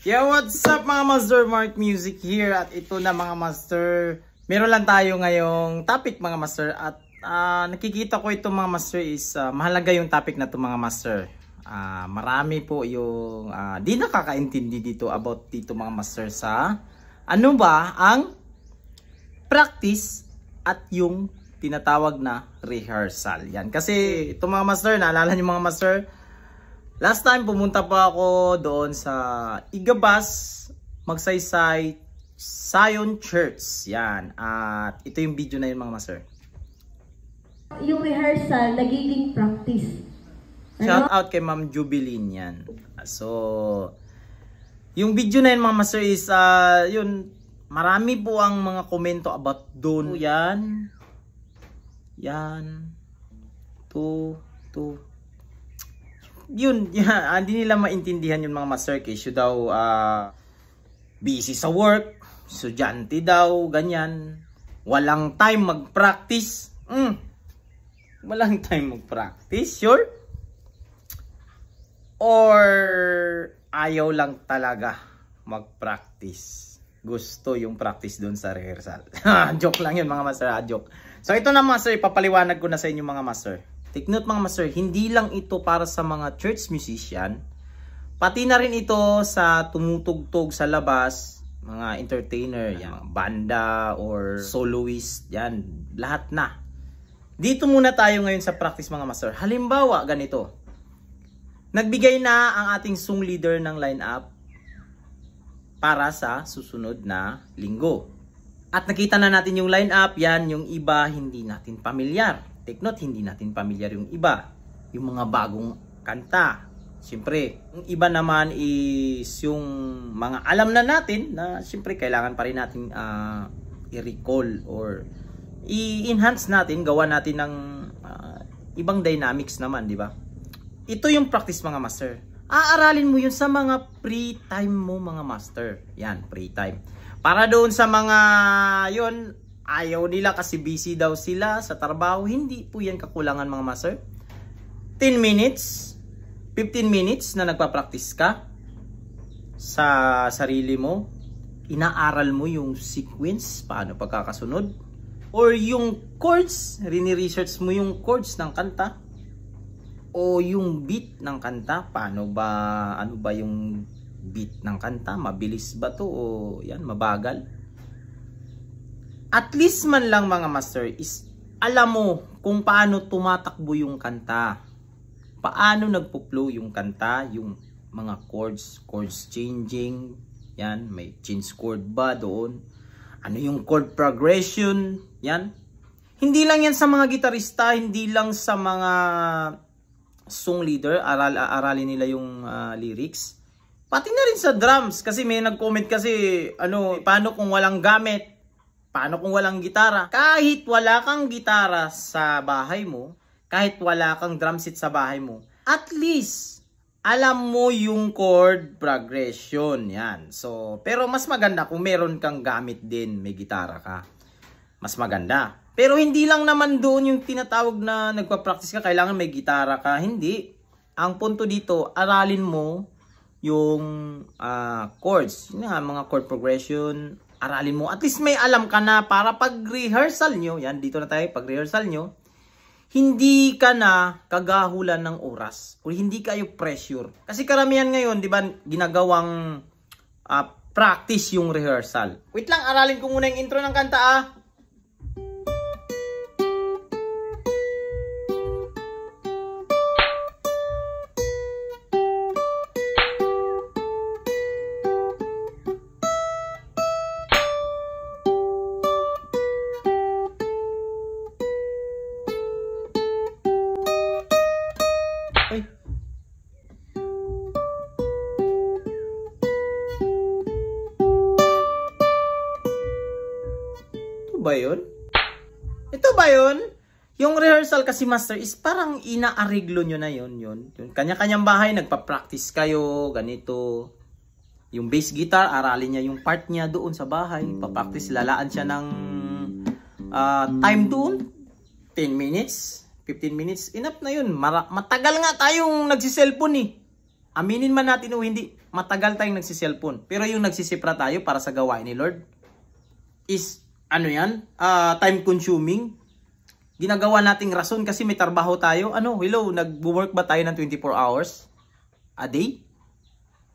Yo, what's up mga master? Mark Music here. At ito na mga master, meron lang tayo ngayong topic mga master. At nakikita ko ito mga master is mahalaga yung topic na ito mga master. Marami po yung di nakakaintindi dito about dito mga master sa ano ba ang practice at yung tinatawag na rehearsal. Yan. Kasi ito mga master, naalala niyo mga master, last time pumunta pa ako doon sa Igabas, Magsaysay, Zion Church. Yan. At ito yung video na yun mga master. Yung rehearsal, nagiging practice. Shout out kay Ma'am Jubilin yan. So, yung video na yun mga master is, yun, marami po ang mga komento about doon. Yan. Yan. Yun, hindi nila maintindihan yung mga master case. Yung daw, busy sa work, estudyante daw, ganyan. Walang time mag-practice. Walang time mag-practice, sure? Or ayaw lang talaga mag-practice. Gusto yung practice doon sa rehearsal. Joke lang yun mga master, joke. So ito na master, ipapaliwanag ko na sa inyo mga master. Take note mga master, hindi lang ito para sa mga church musician. Pati na rin ito sa tumutugtog sa labas, mga entertainer, yan, mga banda or soloist, yan, lahat na. Dito muna tayo ngayon sa practice mga master. Halimbawa, ganito. Nagbigay na ang ating song leader ng lineup para sa susunod na linggo. At nakita na natin yung lineup, yan, yung iba hindi natin pamilyar. Take note, hindi natin pamilyar yung iba. Yung mga bagong kanta. Siyempre, yung iba naman is yung mga alam na natin na siyempre kailangan pa rin natin i-recall or i-enhance natin, gawa natin ng ibang dynamics naman, di ba? Ito yung practice mga master. Aaralin mo yun sa mga free time mo mga master. Yan, free time. Para doon sa mga yun, ayaw nila kasi busy daw sila sa trabaho. Hindi po yan kakulangan mga master. 10 minutes, 15 minutes na nagpa-practice ka sa sarili mo. Inaaral mo yung sequence, paano pagkakasunod. Or yung chords, rini-research mo yung chords ng kanta. O yung beat ng kanta, paano ba, ano ba yung beat ng kanta? Mabilis ba to o yan, mabagal? At least man lang mga master is alam mo kung paano tumatakbo yung kanta. Paano nagpo-flow yung kanta, yung mga chords changing, yan, may change chord ba doon? Ano yung chord progression, yan. Hindi lang yan sa mga gitarista, hindi lang sa mga song leader, aralin nila yung lyrics. Pati na rin sa drums, kasi may nag-comment kasi, ano, paano kung walang gamit? Paano kung walang gitara? Kahit wala kang gitara sa bahay mo, kahit wala kang drum set sa bahay mo, at least, alam mo yung chord progression, yan. So, pero mas maganda kung meron kang gamit din, may gitara ka. Mas maganda. Pero hindi lang naman doon yung tinatawag na nagpa-practice ka, kailangan may gitara ka. Hindi. Ang punto dito, aralin mo yung chords. Yun nga, mga chord progression, aralin mo. At least may alam ka na para pag-rehearsal nyo, yan, dito na tayo, pag-rehearsal nyo, hindi ka na kagahulan ng oras. O hindi kayo pressure. Kasi karamihan ngayon, di ba, ginagawang practice yung rehearsal. Wait lang, aralin ko muna yung intro ng kanta ba yun? Ito ba yun? Yung rehearsal kasi master is parang inaariglo nyo na yun. Kanya-kanyang bahay, nagpa-practice kayo, ganito. Yung bass guitar, aralin niya yung part niya doon sa bahay. Pa-practice, lalaan siya ng time doon. 10 minutes, 15 minutes, enough na yun. Matagal nga tayong nagsiselfon eh. aminin man natin o hindi, matagal tayong nagsiselfon. Pero yung nagsisipra tayo para sa gawain ni Lord is, ano yan? Time consuming. Ginagawa nating rason kasi may trabaho tayo. Ano, hello, nag-work ba tayo ng 24 hours a day?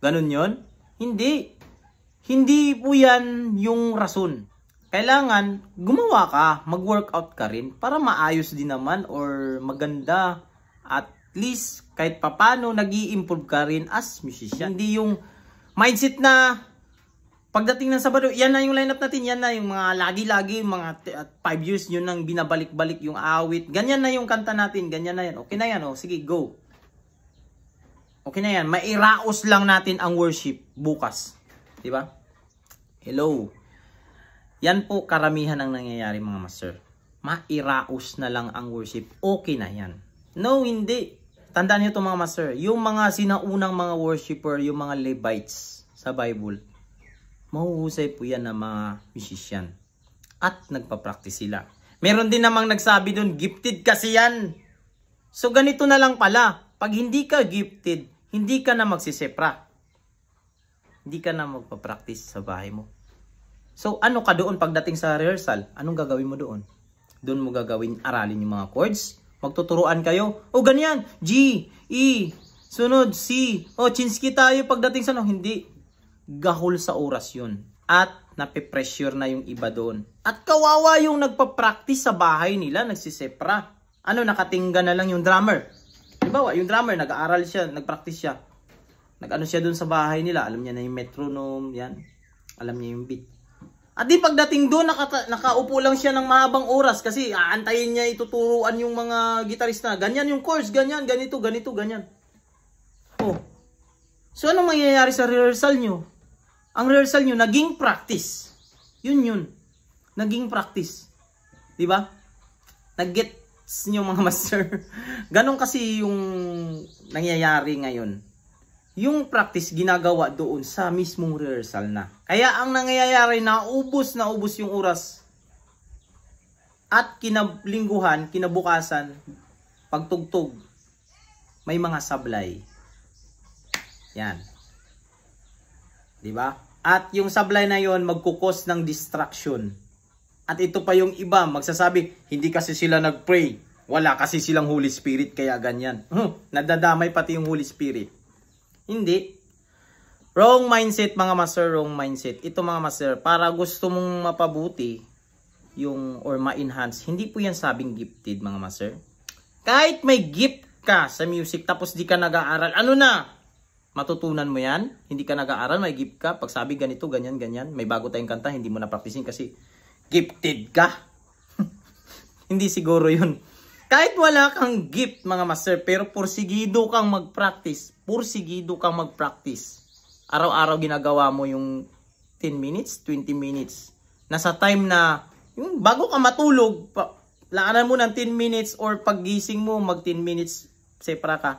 Ganun yon? Hindi. Hindi po yan yung rason. Kailangan gumawa ka, mag-workout ka rin para maayos din naman or maganda. At least kahit papano nag-i-improve ka rin as musician. Hindi yung mindset na pagdating ng Sabado, yan na yung lineup natin, yan na yung mga lagi-lagi, mga 5 years yun nang binabalik-balik yung awit. Ganyan na yung kanta natin, ganyan na yan. Okay na yan, oh. Sige, go. Okay na yan, mairaos lang natin ang worship bukas. Diba? Hello. Yan po karamihan ang nangyayari mga master. Mairaos na lang ang worship. Okay na yan. No, hindi. Tandaan nyo ito mga master. Yung mga sinaunang mga worshiper, yung mga Levites sa Bible, mahuhusay po yan ng mga musician. At nagpa-practice sila. Meron din namang nagsabi dun, gifted kasi yan. So ganito na lang pala. Pag hindi ka gifted, hindi ka na magsisepra. Hindi ka na magpa-practice sa bahay mo. So, ano ka doon pagdating sa rehearsal? Anong gagawin mo doon? Doon mo gagawin, aralin yung mga chords. Magtuturuan kayo. O, ganyan. G, E, sunod, C. O, chinski tayo pagdating sa no. Hindi. Gahol sa oras yun. At nape-pressure na yung iba doon. At kawawa yung nagpa-practice sa bahay nila, nagsisepra. Ano, nakatingga na lang yung drummer. Halimbawa, yung drummer, nag-aaral siya, nag-practice siya. Nag-ano siya doon sa bahay nila. Alam niya na yung metronome, yan. Alam niya yung beat. At di pagdating doon, nakaupo lang siya ng mahabang oras kasi aantayin niya ituturuan yung mga gitarista. Ganyan yung chords, ganyan, ganito, ganito, ganyan. Oh. So, anong mangyayari sa rehearsal nyo? Ang rehearsal nyo, naging practice. Yun. Naging practice. Diba? Nag-gets nyo mga master. Ganon kasi yung nangyayari ngayon. Yung practice ginagawa doon sa mismong rehearsal na. Kaya ang nangyayari, naubos yung oras. At kinabukasan, pagtugtog, may mga sablay. Yan. Diba? At yung sablay na yon magkukos ng distraction. At ito pa yung iba, magsasabi, hindi kasi sila nag-pray. Wala kasi silang Holy Spirit, kaya ganyan. Nadadamay pati yung Holy Spirit. Hindi. Wrong mindset mga master, wrong mindset. Ito mga master, para gusto mong mapabuti yung or ma-enhance, hindi po yan sabing gifted mga master. Kahit may gift ka sa music tapos di ka nag-aaral, ano na? Matutunan mo yan? Hindi ka nag-aaral, may gift ka. Pag sabi ganito, ganyan, ganyan, may bago tayong kanta, hindi mo na-practicing kasi gifted ka. Hindi siguro yun. Kahit wala kang gift mga master, pero pursigido kang mag-practice. Pursigido kang mag-practice. Araw-araw ginagawa mo yung 10 minutes, 20 minutes. Nasa time na, yung bago ka matulog, laanan mo ng 10 minutes or paggising mo, mag 10 minutes, separa ka.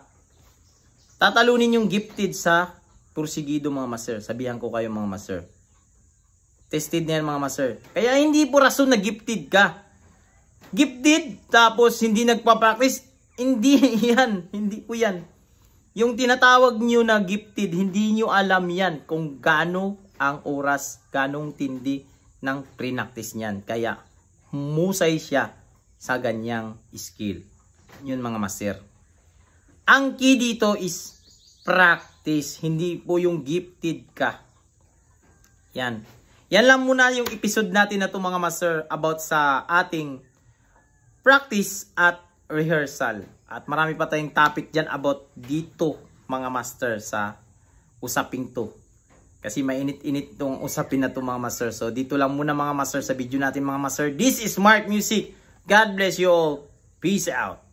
Tatalunin yung gifted sa pursigido mga master. Sabihan ko kayo mga master. Tested na yan mga master. Kaya hindi po rason na gifted ka. Gifted, tapos hindi nagpa-practice, hindi yan. Hindi po yan. Yung tinatawag nyo na gifted, hindi nyo alam yan kung gaano ang oras, ganong tindi ng pre-practice niyan. Kaya, musay siya sa ganyang skill. Yun mga master. Ang key dito is practice, hindi po yung gifted ka. Yan. Yan lang muna yung episode natin na ito mga master about sa ating practice at rehearsal. At marami pa tayong topic dyan about dito mga master sa usaping to. Kasi mainit-init tong usapin na to mga master. So dito lang muna mga master sa video natin mga master. This is Mark Music. God bless you all. Peace out.